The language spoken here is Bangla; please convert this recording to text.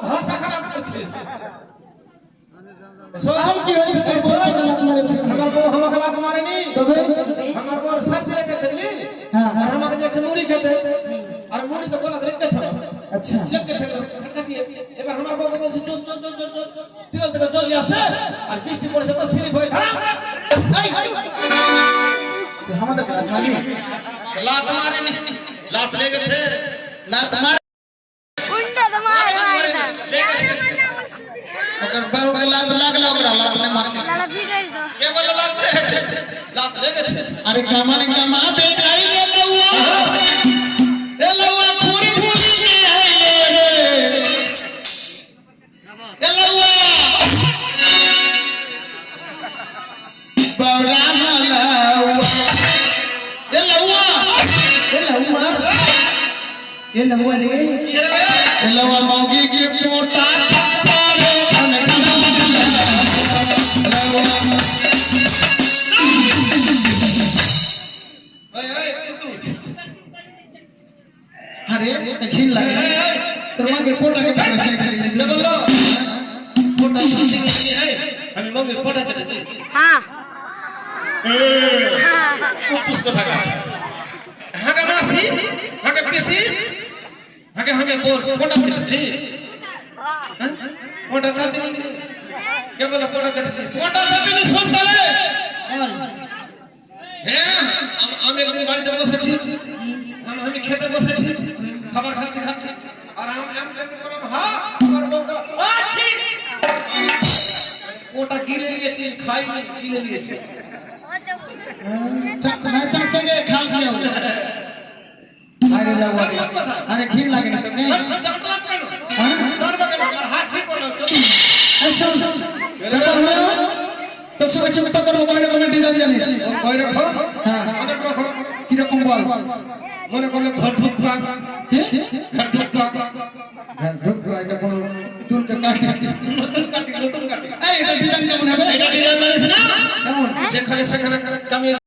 ভাষা খারাপ করছে মুড়ি খেতে আর মুড়ি তো গলা ধরে আচ্ছা এবার আমার বউ বলছে টিউল থেকে জল আসে আর বৃষ্টি পড়েছে তো স্লিপ হয়ে আমাদের লাত মারেনি লাত লেগেছে লাত মার उल्टा तो मार লেগেছে ओकर बाबू के लात लागला ओकरा लात ने मार के लाला भी गई तो के बोले लात লেগেছে लात লেগেছে अरे कमाने कमा बे आई ले लउआ पूरी भूली के आई ले लउआ बौरा लउआ रे लउआ मौगी के पोटा पारे अरे खिल लगे तोरा के पोटा के पारे चल खाली ले बोलो पोटा समथिंग है हमें मौगी पोटा चले हां पुस्तक भागा हागे मासी हागे पिसी हागे बोर पोटा चले पोटा चल दिन के बोला पोटा चले पोटा चले सुन तले হ্যাঁ আমি একদিন বাড়িতে বসেছি আমি খেতে বসেছি খাবার খাচ্ছি আর আমি বললাম হ্যাঁ আমার বউ বলল আছি ওটা গিলে নিয়েছি খাইনি গিলে নিয়েছি चक के खाल दिया अरे लउआ अरे खिल लगे ना तो के জানলাম কেন জানবা কেন আর হাত ছি করলো ऐसा ব্যাপার হলো তো সবাই চুপ তো করো বাইরে কোনো ডিজাইন জানিস কই রাখো হ্যাঁ অনেক রকম কি রকম বল মনে করলে ঘর ঢুকা কি ঘর ঢুকা ঢুক এটা কোন চুল কে কাটি নতুন কাটি এই এটা ডিজাইন কেমন হবে এটা ডিজাইন জানিস না কেমন যেখানে সেখানে কামিয়ে